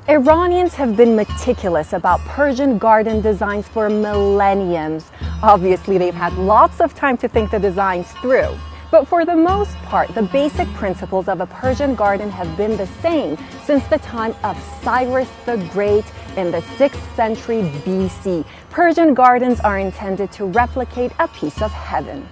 Iranians have been meticulous about Persian garden designs for millenniums. Obviously, they've had lots of time to think the designs through. But for the most part, the basic principles of a Persian garden have been the same since the time of Cyrus the Great in the 6th century BC. Persian gardens are intended to replicate a piece of heaven.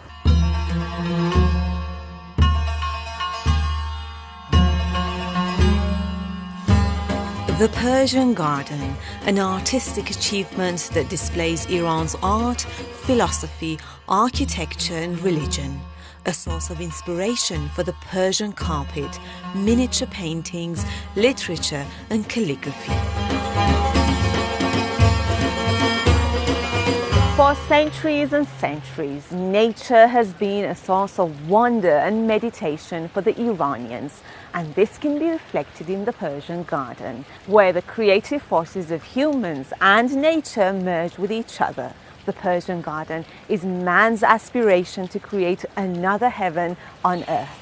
The Persian Garden, an artistic achievement that displays Iran's art, philosophy, architecture and religion. A source of inspiration for the Persian carpet, miniature paintings, literature and calligraphy. For centuries and centuries, nature has been a source of wonder and meditation for the Iranians, and this can be reflected in the Persian Garden, where the creative forces of humans and nature merge with each other. The Persian Garden is man's aspiration to create another heaven on earth.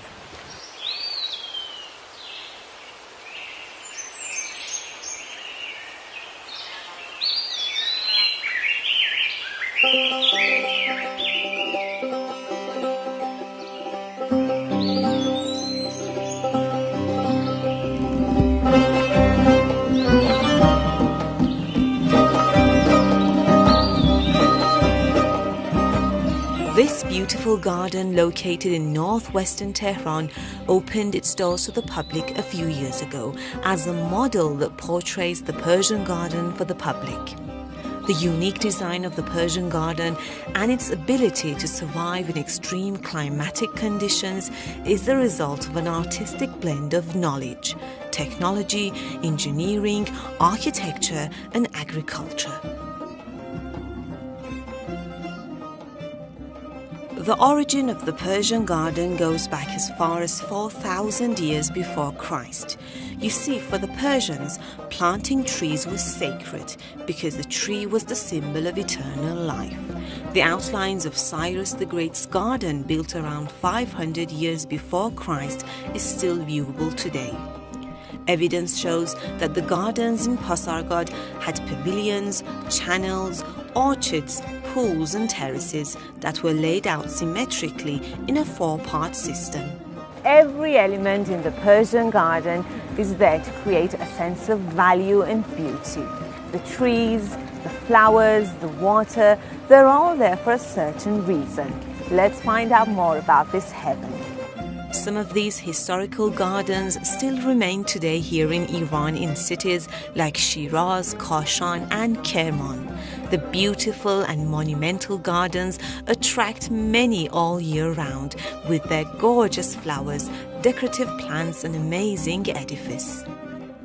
This beautiful garden, located in northwestern Tehran, opened its doors to the public a few years ago as a model that portrays the Persian garden for the public. The unique design of the Persian garden and its ability to survive in extreme climatic conditions is the result of an artistic blend of knowledge, technology, engineering, architecture, and agriculture. The origin of the Persian garden goes back as far as 4,000 years before Christ. You see, for the Persians, planting trees was sacred because the tree was the symbol of eternal life. The outlines of Cyrus the Great's garden, built around 500 years before Christ, is still viewable today. Evidence shows that the gardens in Pasargad had pavilions, channels, orchards, pools and terraces that were laid out symmetrically in a four-part system. Every element in the Persian garden is there to create a sense of value and beauty. The trees, the flowers, the water, they're all there for a certain reason. Let's find out more about this heaven. Some of these historical gardens still remain today here in Iran in cities like Shiraz, Kashan and Kerman. The beautiful and monumental gardens attract many all year round with their gorgeous flowers, decorative plants and amazing edifice.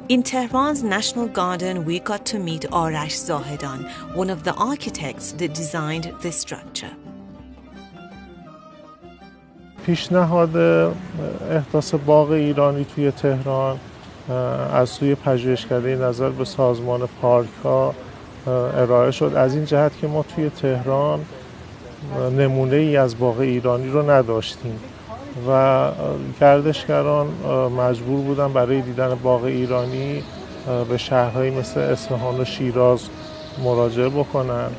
In Tehran's National Garden, we got to meet Arash Zahedan, one of the architects that designed this structure. پیشنهاد احداث باغ ایرانی توی تهران از سوی پژوهشکده نظر به سازمان پارک‌ها ارائه شد، از این جهت که ما توی تهران نمونه ای از باغ ایرانی رو نداشتیم و گردشگران مجبور بودن برای دیدن باغ ایرانی به شهرهایی مثل اصفهان و شیراز مراجعه بکنن.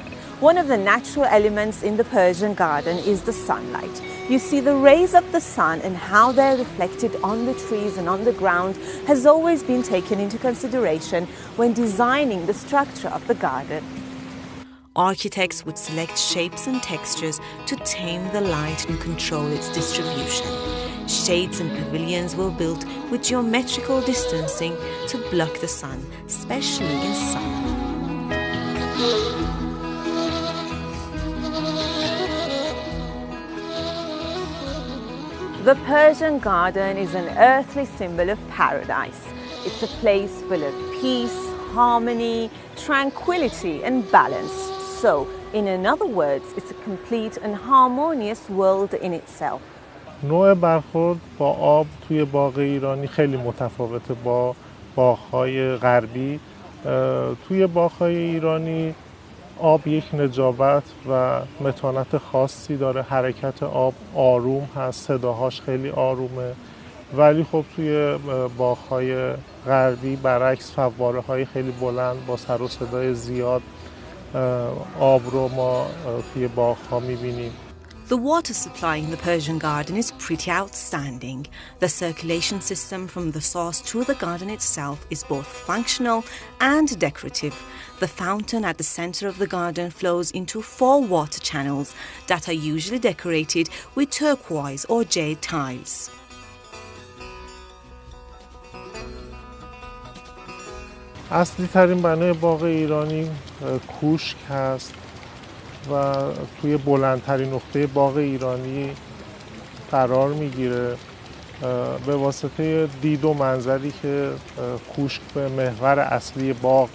One of the natural elements in the Persian garden is the sunlight. You see, the rays of the sun and how they're reflected on the trees and on the ground has always been taken into consideration when designing the structure of the garden. Architects would select shapes and textures to tame the light and control its distribution. Shades and pavilions were built with geometrical distancing to block the sun, especially in summer. The Persian garden is an earthly symbol of paradise. It's a place full of peace, harmony, tranquility and balance. So, in other words, it's a complete and harmonious world in itself. نوع برخورد با آب توی باغ ایرانی خیلی متفاوته با باغ‌های غربی. توی باغ‌های ایرانی آب یک نجابت و متانت خاصی داره. حرکت آب آروم هست، صداهاش خیلی آرومه. ولی خب توی باغ‌های غربی برعکس فواره‌های خیلی بلند با سر و صدای زیاد آب رو ما توی باغ‌ها می‌بینیم. The water supply in the Persian garden is pretty outstanding. The circulation system from the source to the garden itself is both functional and decorative. The fountain at the center of the garden flows into 4 water channels that are usually decorated with turquoise or jade tiles. اصلی ترین بنای باغ ایرانی کوشک هست و توی بلندترین نقطه باغ ایرانی قرار میگیره. به واسطه دید و منظری که کوشک به محور اصلی باغ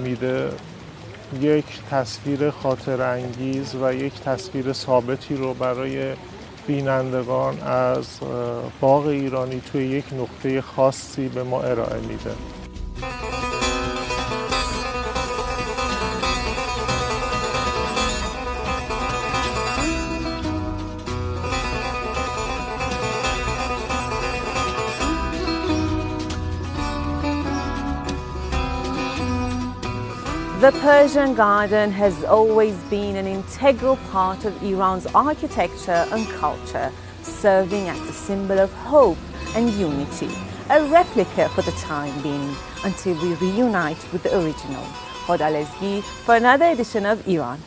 میده یک تصویر خاطر انگیز و یک تصویر ثابتی رو برای بینندگان از باغ ایرانی توی یک نقطه خاصی به ما ارائه میده. The Persian garden has always been an integral part of Iran's architecture and culture, serving as a symbol of hope and unity, a replica for the time being until we reunite with the original. Khodalezgi for another edition of Iran.